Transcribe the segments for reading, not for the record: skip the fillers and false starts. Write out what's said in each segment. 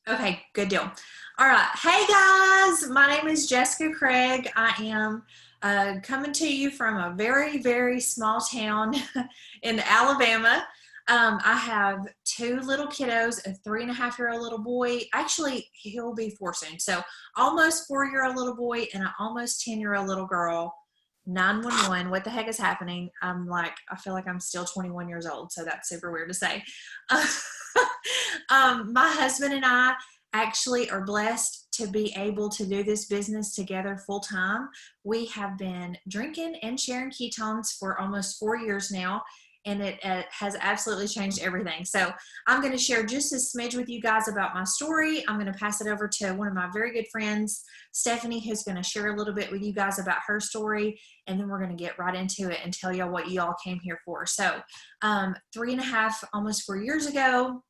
Okay, good deal. All right. Hey guys, my name is Jessica Craig. I am coming to you from a very, very small town in Alabama. I have two little kiddos, a 3.5-year-old little boy. Actually, he'll be four soon. So almost 4-year-old little boy and an almost 10-year-old little girl. 911, what the heck is happening? I feel like I'm still 21 years old, so that's super weird to say. My husband and I actually are blessed to be able to do this business together full time. We have been drinking and sharing ketones for almost 4 years now, and it has absolutely changed everything. So I'm going to share just a smidge with you guys about my story. I'm going to pass it over to one of my very good friends, Stephanie, who's going to share a little bit with you guys about her story, and then we're going to get right into it and tell y'all what you all came here for. So 3.5, almost 4 years ago,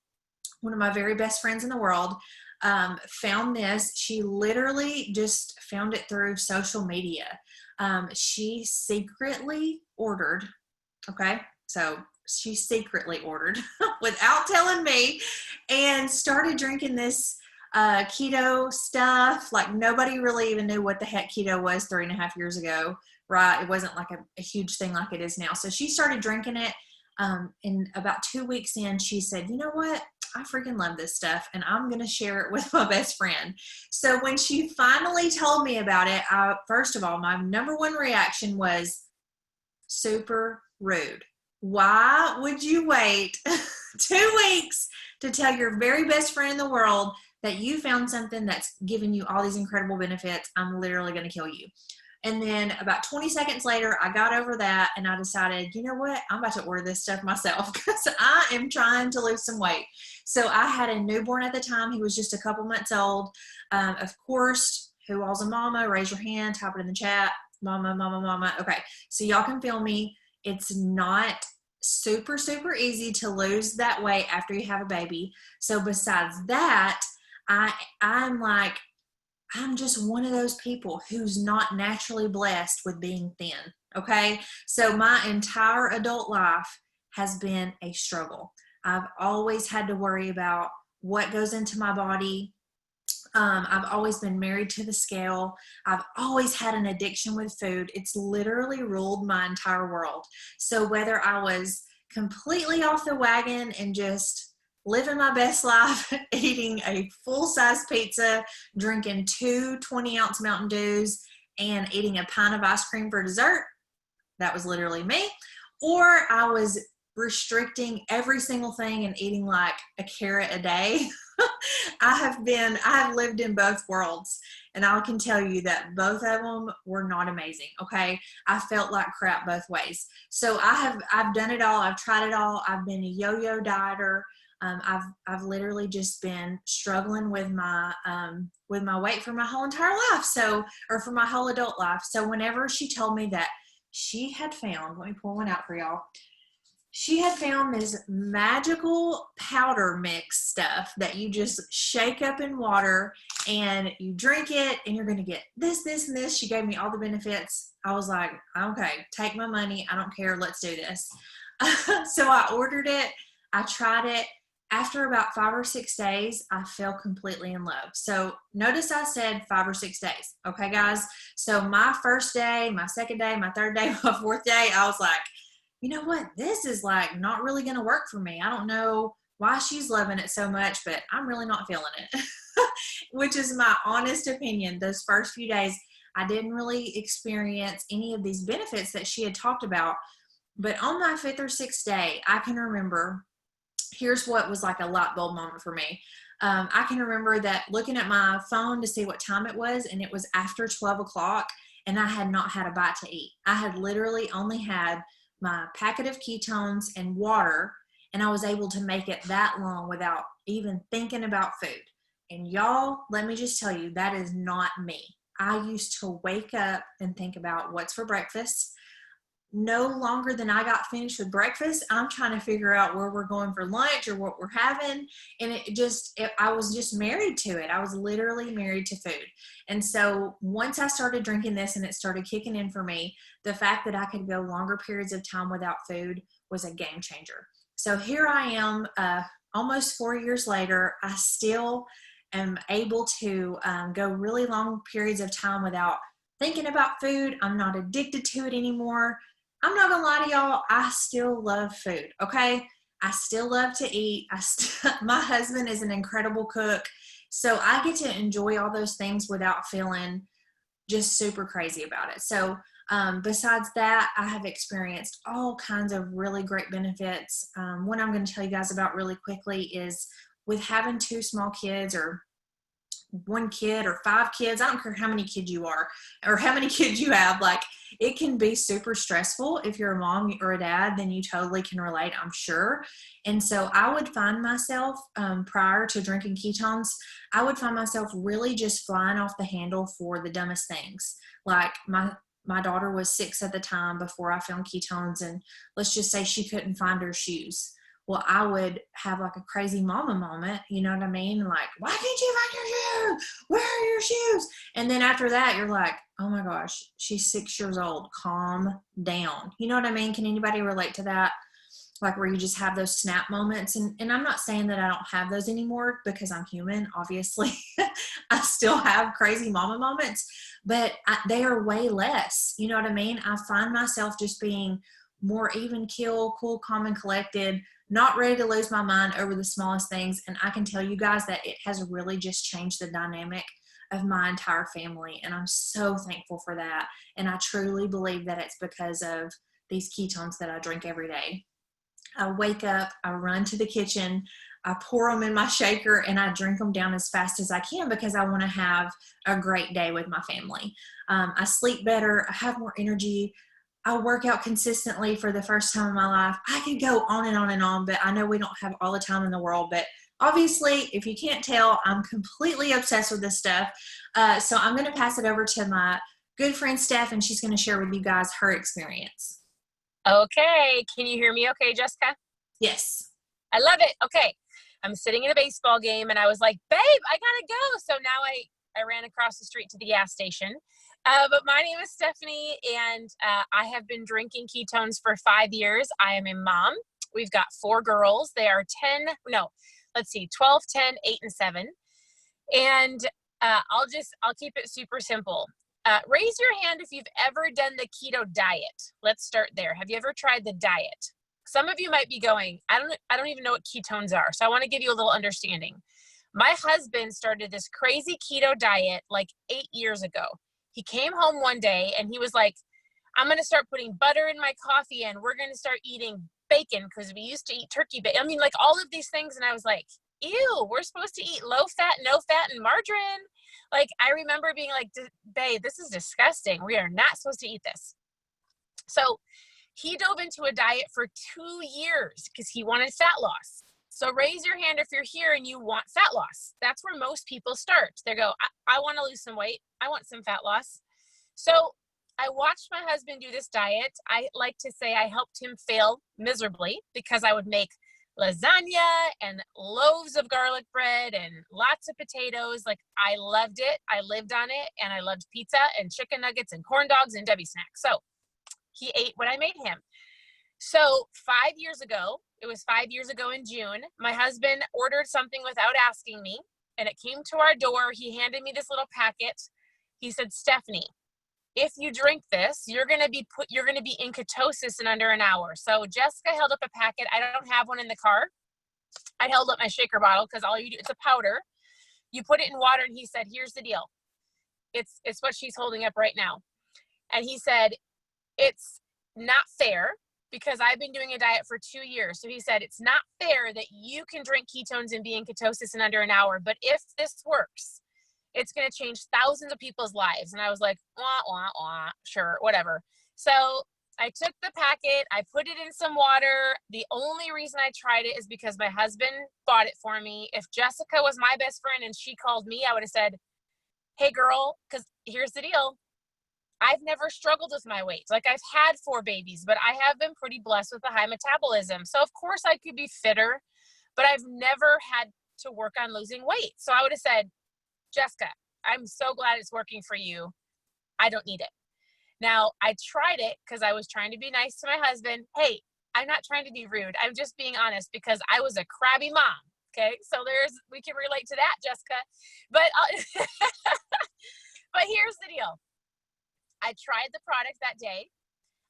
one of my very best friends in the world found this. She literally just found it through social media. She secretly ordered, okay? So she secretly ordered without telling me and started drinking this keto stuff. Like nobody really even knew what the heck keto was 3.5 years ago, right? It wasn't like a huge thing like it is now. So she started drinking it. And about 2 weeks in, she said, you know what? I freaking love this stuff and I'm going to share it with my best friend. So when she finally told me about it, first of all, my number one reaction was super rude. Why would you wait 2 weeks to tell your very best friend in the world that you found something that's giving you all these incredible benefits? I'm literally going to kill you. And then about 20 seconds later, I got over that and I decided, you know what? I'm about to order this stuff myself because I am trying to lose some weight. So I had a newborn at the time. He was just a couple months old. Of course, who all's a mama? Raise your hand, type it in the chat. Mama, mama, mama. Okay, so y'all can feel me. It's not super, super easy to lose that weight after you have a baby. So besides that, I'm like, I'm just one of those people who's not naturally blessed with being thin. Okay. So my entire adult life has been a struggle. I've always had to worry about what goes into my body. I've always been married to the scale. I've always had an addiction with food. It's literally ruled my entire world. So whether I was completely off the wagon and just living my best life, eating a full-size pizza, drinking two 20-ounce Mountain Dews, and eating a pint of ice cream for dessert, that was literally me. Or I was restricting every single thing and eating like a carrot a day. I have lived in both worlds, and I can tell you that both of them were not amazing. Okay. I felt like crap both ways. So I've done it all. I've tried it all. I've been a yo-yo dieter. I've literally just been struggling with my weight for my whole entire life. Or for my whole adult life. So whenever she told me that she had found, let me pull one out for y'all. She had found this magical powder mix stuff that you just shake up in water and you drink it and you're going to get this, this, and this. She gave me all the benefits. I was like, okay, take my money. I don't care. Let's do this. So I ordered it. I tried it. After about 5 or 6 days, I fell completely in love. So notice I said 5 or 6 days. Okay, guys. So my first day, my second day, my third day, my fourth day, I was like, you know what? This is like not really going to work for me. I don't know why she's loving it so much, but I'm really not feeling it, which is my honest opinion. Those first few days, I didn't really experience any of these benefits that she had talked about. But on my fifth or sixth day, I can remember, here's what was like a light bulb moment for me. I can remember that looking at my phone to see what time it was, and it was after 12 o'clock, and I had not had a bite to eat. I had literally only had my packet of ketones and water, and I was able to make it that long without even thinking about food. And y'all, let me just tell you, that is not me. I used to wake up and think about what's for breakfast. No longer than I got finished with breakfast, I'm trying to figure out where we're going for lunch or what we're having. And I was just married to it. I was literally married to food. And so once I started drinking this and it started kicking in for me, the fact that I could go longer periods of time without food was a game changer. So here I am, almost 4 years later. I still am able to go really long periods of time without thinking about food. I'm not addicted to it anymore. I'm not gonna lie to y'all, I still love food, okay? I still love to eat. My husband is an incredible cook, so I get to enjoy all those things without feeling just super crazy about it. So besides that, I have experienced all kinds of really great benefits. One I'm going to tell you guys about really quickly is with having two small kids, or one kid or five kids. I don't care how many kids you are or how many kids you have. Like, it can be super stressful. If you're a mom or a dad, then you totally can relate, I'm sure. And so I would find myself, prior to drinking ketones, I would find myself really just flying off the handle for the dumbest things. Like, my daughter was 6 at the time before I found ketones, and let's just say she couldn't find her shoes. Well, I would have like a crazy mama moment, you know what I mean? Like, why can't you find your shoes? Where are your shoes? And then after that, you're like, oh my gosh, she's 6 years old. Calm down. You know what I mean? Can anybody relate to that? Like, where you just have those snap moments. And I'm not saying that I don't have those anymore, because I'm human, obviously. I still have crazy mama moments, but they are way less. You know what I mean? I find myself just being more even keel, cool, calm, and collected, not ready to lose my mind over the smallest things. And I can tell you guys that it has really just changed the dynamic of my entire family. And I'm so thankful for that. And I truly believe that it's because of these ketones that I drink every day. I wake up, I run to the kitchen, I pour them in my shaker, and I drink them down as fast as I can, because I want to have a great day with my family. I sleep better, I have more energy, I work out consistently for the first time in my life. I could go on and on and on, but I know we don't have all the time in the world. But obviously, if you can't tell, I'm completely obsessed with this stuff. So I'm going to pass it over to my good friend Steph, and she's going to share with you guys her experience. Okay. Can you hear me okay, Jessica? Yes. I love it. Okay. I'm sitting in a baseball game and I was like, babe, I gotta go. So now I ran across the street to the gas station. But my name is Stephanie, and I have been drinking ketones for 5 years. I am a mom. We've got 4 girls. They are 12, 10, 8, and 7. And I'll keep it super simple. Raise your hand if you've ever done the keto diet. Let's start there. Have you ever tried the diet? Some of you might be going, I don't even know what ketones are. So I want to give you a little understanding. My husband started this crazy keto diet like 8 years ago. He came home one day and he was like, I'm going to start putting butter in my coffee, and we're going to start eating bacon, because we used to eat turkey bacon. I mean, like all of these things. And I was like, ew, we're supposed to eat low fat, no fat, and margarine. Like, I remember being like, babe, this is disgusting. We are not supposed to eat this. So he dove into a diet for 2 years because he wanted fat loss. So raise your hand if you're here and you want fat loss. That's where most people start. They go, I want to lose some weight. I want some fat loss. So I watched my husband do this diet. I like to say I helped him fail miserably, because I would make lasagna and loaves of garlic bread and lots of potatoes. Like, I loved it. I lived on it, and I loved pizza and chicken nuggets and corn dogs and Debbie snacks. So he ate what I made him. So 5 years ago, it was 5 years ago in June, my husband ordered something without asking me, and it came to our door. He handed me this little packet. He said, Stephanie, if you drink this, you're going to be in ketosis in under an hour. So Jessica held up a packet. I don't have one in the car. I held up my shaker bottle, because all you do, it's a powder. You put it in water, and he said, here's the deal. It's what she's holding up right now. And he said, it's not fair, because I've been doing a diet for 2 years. So he said, it's not fair that you can drink ketones and be in ketosis in under an hour. But if this works, it's going to change thousands of people's lives. And I was like, wah, wah, wah, sure, whatever. So I took the packet, I put it in some water. The only reason I tried it is because my husband bought it for me. If Jessica was my best friend and she called me, I would have said, hey girl, because here's the deal. I've never struggled with my weight. Like, I've had 4 babies, but I have been pretty blessed with a high metabolism. So of course I could be fitter, but I've never had to work on losing weight. So I would have said, Jessica, I'm so glad it's working for you. I don't need it. Now, I tried it because I was trying to be nice to my husband. Hey, I'm not trying to be rude. I'm just being honest, because I was a crabby mom. Okay, so we can relate to that, Jessica. But but here's the deal. I tried the product that day.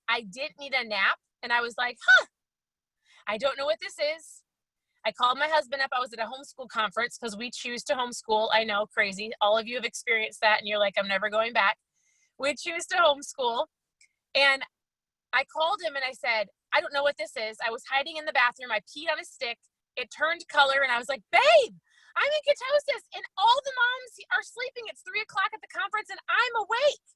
I didn't need a nap, and I was like, I don't know what this is. I called my husband up. I was at a homeschool conference because we choose to homeschool. I know, crazy. All of you have experienced that, and you're like, I'm never going back. We choose to homeschool. And I called him and I said, I don't know what this is. I was hiding in the bathroom. I peed on a stick. It turned color, and I was like, babe, I'm in ketosis, and all the moms are sleeping. It's 3:00 at the conference, and I'm awake.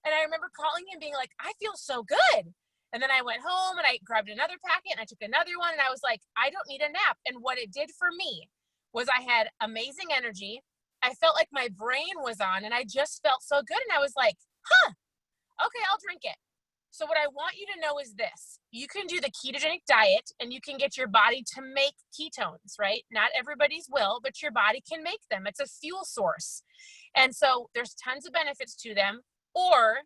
And I remember calling him being like, I feel so good. And then I went home and I grabbed another packet and I took another one, and I was like, I don't need a nap. And what it did for me was I had amazing energy. I felt like my brain was on, and I just felt so good. And I was like, okay, I'll drink it. So what I want you to know is this: you can do the ketogenic diet and you can get your body to make ketones, right? Not everybody's will, but your body can make them. It's a fuel source. And so there's tons of benefits to them, or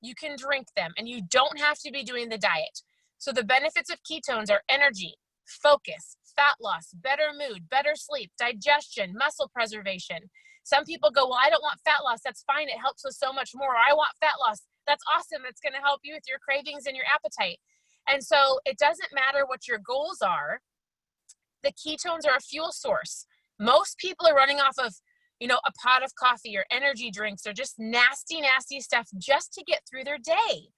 you can drink them, and you don't have to be doing the diet. So the benefits of ketones are energy, focus, fat loss, better mood, better sleep, digestion, muscle preservation. Some people go, well, I don't want fat loss. That's fine. It helps with so much more. Or I want fat loss. That's awesome. That's going to help you with your cravings and your appetite. And so it doesn't matter what your goals are. The ketones are a fuel source. Most people are running off of, a pot of coffee or energy drinks or just nasty, nasty stuff just to get through their day.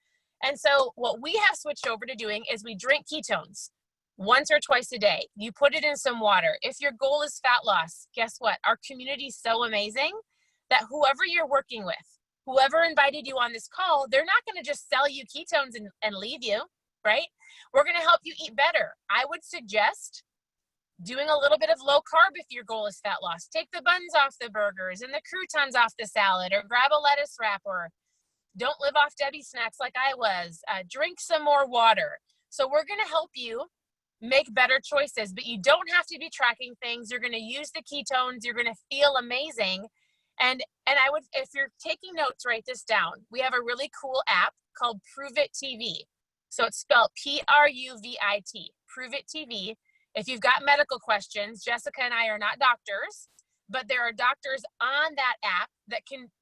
And so what we have switched over to doing is we drink ketones once or twice a day. You put it in some water. If your goal is fat loss, guess what? Our community is so amazing that whoever you're working with, whoever invited you on this call, they're not going to just sell you ketones and leave you, right? We're going to help you eat better. I would suggest doing a little bit of low carb if your goal is fat loss. Take the buns off the burgers and the croutons off the salad, or grab a lettuce wrap, or don't live off Debbie snacks like I was. Drink some more water. So we're going to help you make better choices, but you don't have to be tracking things. You're going to use the ketones. You're going to feel amazing. And I would, if you're taking notes, write this down. We have a really cool app called Prove It TV. So it's spelled Pruvit, Prove It TV. If you've got medical questions, Jessica and I are not doctors, but there are doctors on that app that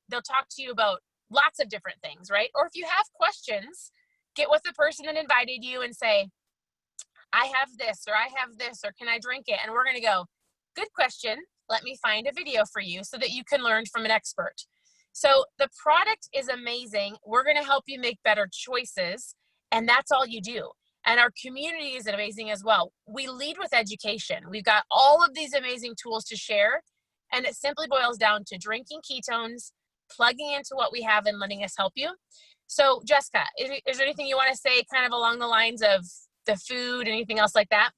they'll talk to you about lots of different things, right? Or if you have questions, get with the person that invited you and say, I have this, or I have this, or can I drink it? And we're going to go, good question. Let me find a video for you so that you can learn from an expert. So the product is amazing. We're going to help you make better choices, and that's all you do. And our community is amazing as well. We lead with education. We've got all of these amazing tools to share, and it simply boils down to drinking ketones, plugging into what we have, and letting us help you. So Jessica, is there anything you want to say kind of along the lines of the food, anything else like that?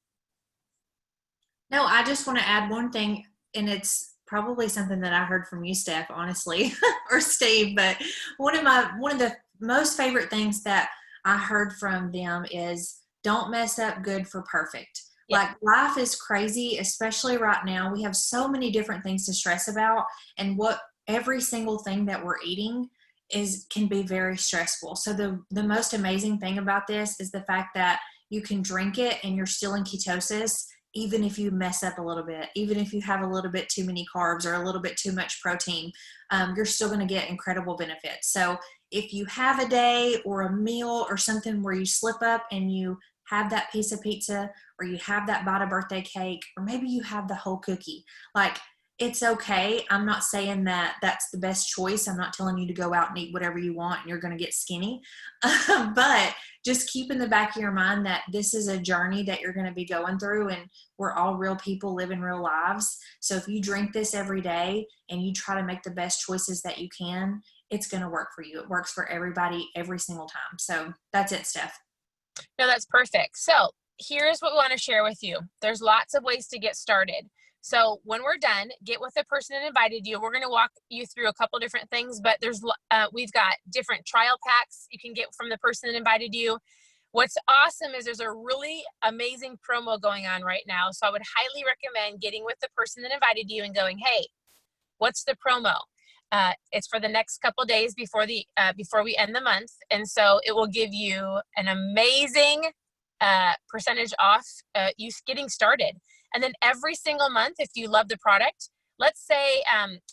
No, I just want to add one thing, and it's probably something that I heard from you, Steph, honestly, or Steve, but one of the most favorite things that I heard from them is don't mess up good for perfect. Yeah. Like, life is crazy, especially right now. We have so many different things to stress about, and what every single thing that we're eating can be very stressful. So the most amazing thing about this is the fact that you can drink it and you're still in ketosis, even if you mess up a little bit, even if you have a little bit too many carbs or a little bit too much protein, you're still going to get incredible benefits. So if you have a day or a meal or something where you slip up and you have that piece of pizza, or you have that bite of birthday cake, or maybe you have the whole cookie, like, it's okay. I'm not saying that that's the best choice. I'm not telling you to go out and eat whatever you want and you're going to get skinny. But just keep in the back of your mind that this is a journey that you're going to be going through, and we're all real people living real lives. So if you drink this every day and you try to make the best choices that you can, it's going to work for you. It works for everybody every single time. So that's it, Steph. No, that's perfect. So here's what we want to share with you. There's lots of ways to get started. So when we're done, get with the person that invited you. We're going to walk you through a couple different things, but we've got different trial packs you can get from the person that invited you. What's awesome is there's a really amazing promo going on right now. So I would highly recommend getting with the person that invited you and going, hey, what's the promo? It's for the next couple days before we end the month. And so it will give you an amazing percentage off you getting started. And then every single month, if you love the product, let's say,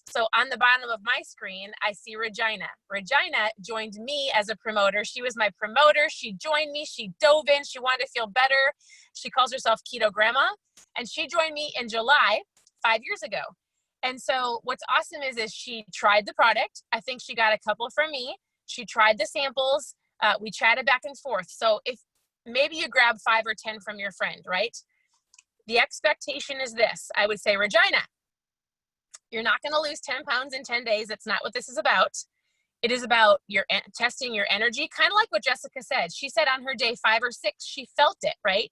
so on the bottom of my screen, I see Regina. Regina joined me as a promoter. She was my promoter. She joined me. She dove in. She wanted to feel better. She calls herself Keto Grandma. And she joined me in July 5 years ago. And so what's awesome is she tried the product. I think she got a couple from me. She tried the samples. We chatted back and forth. So if maybe you grab 5 or 10 from your friend, right? The expectation is this. I would say, Regina, you're not going to lose 10 pounds in 10 days. That's not what this is about. It is about your testing your energy, kind of like what Jessica said. She said on her day 5 or 6, she felt it, right?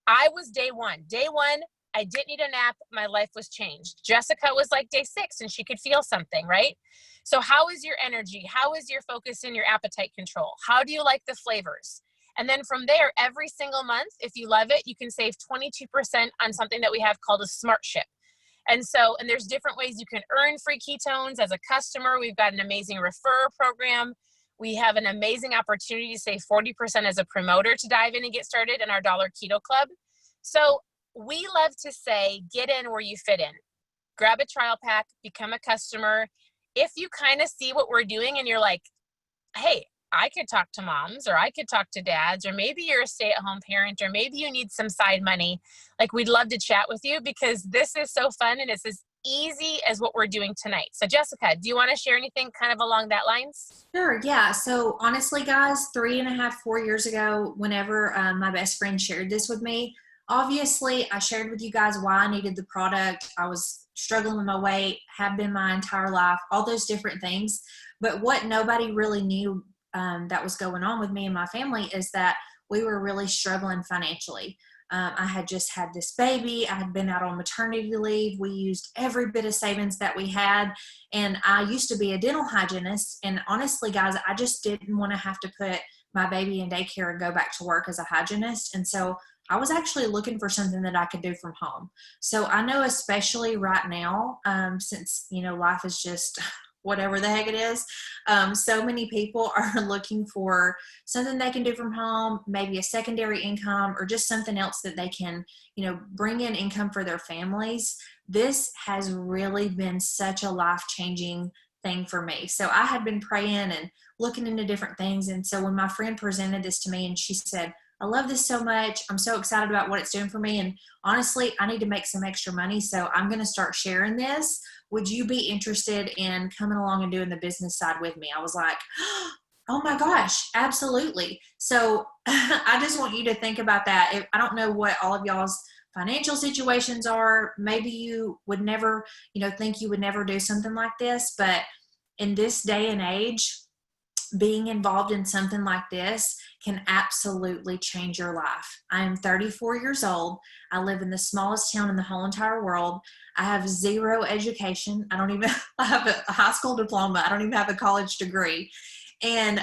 I was day 1. Day 1, I didn't need a nap. My life was changed. Jessica was like day 6 and she could feel something, right? So how is your energy? How is your focus and your appetite control? How do you like the flavors? And then from there, every single month, if you love it, you can save 22% on something that we have called a smart ship. And there's different ways you can earn free ketones as a customer. We've got an amazing referrer program. We have an amazing opportunity to save 40% as a promoter to dive in and get started in our Dollar Keto Club. So we love to say, get in where you fit in. Grab a trial pack, become a customer. If you kind of see what we're doing and you're like, hey, I could talk to moms, or I could talk to dads, or maybe you're a stay-at-home parent, or maybe you need some side money. Like, we'd love to chat with you because this is so fun and it's as easy as what we're doing tonight. So Jessica, do you want to share anything kind of along that lines? Sure, yeah. So honestly, guys, 3.5, 4 years ago, whenever my best friend shared this with me, obviously I shared with you guys why I needed the product. I was struggling with my weight, have been my entire life, all those different things. But what nobody really knew that was going on with me and my family is that we were really struggling financially. I had just had this baby. I had been out on maternity leave. We used every bit of savings that we had. And I used to be a dental hygienist. And honestly, guys, I just didn't want to have to put my baby in daycare and go back to work as a hygienist. And so I was actually looking for something that I could do from home. So I know, especially right now, since, life is just whatever the heck it is, so many people are looking for something they can do from home, maybe a secondary income, or just something else that they can, bring in income for their families. This has really been such a life-changing thing for me. So I had been praying and looking into different things. And so when my friend presented this to me and she said, I love this so much, I'm so excited about what it's doing for me. And honestly, I need to make some extra money. So I'm going to start sharing this. Would you be interested in coming along and doing the business side with me? I was like, oh my gosh, absolutely. So I just want you to think about that. I don't know what all of y'all's financial situations are. Maybe you would never, think you would never do something like this. But in this day and age, being involved in something like this can absolutely change your life. I am 34 years old. I live in the smallest town in the whole entire world. I have zero education. I don't even I have a high school diploma. I don't even have a college degree. And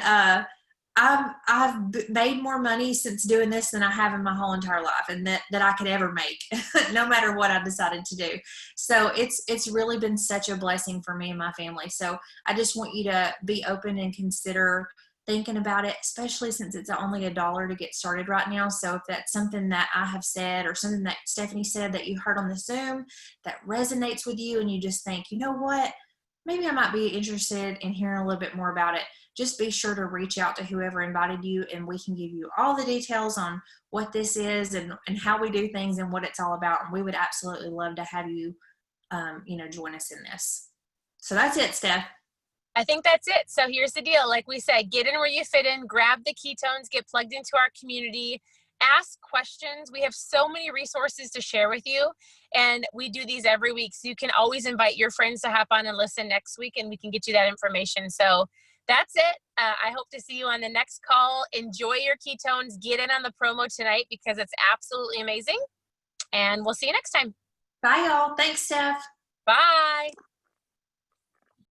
I've made more money since doing this than I have in my whole entire life, and that I could ever make, no matter what I decided to do. So it's really been such a blessing for me and my family. So I just want you to be open and consider thinking about it, especially since it's only $1 to get started right now. So if that's something that I have said or something that Stephanie said that you heard on the Zoom that resonates with you, and you just think, you know what, maybe I might be interested in hearing a little bit more about it, just be sure to reach out to whoever invited you, and we can give you all the details on what this is and how we do things and what it's all about. And we would absolutely love to have you, join us in this. So that's it, Steph. I think that's it. So here's the deal. Like we said, get in where you fit in, grab the ketones, get plugged into our community, ask questions. We have so many resources to share with you, and we do these every week. So you can always invite your friends to hop on and listen next week, and we can get you that information. So that's it. I hope to see you on the next call. Enjoy your ketones. Get in on the promo tonight because it's absolutely amazing. And we'll see you next time. Bye, y'all. Thanks, Steph. Bye.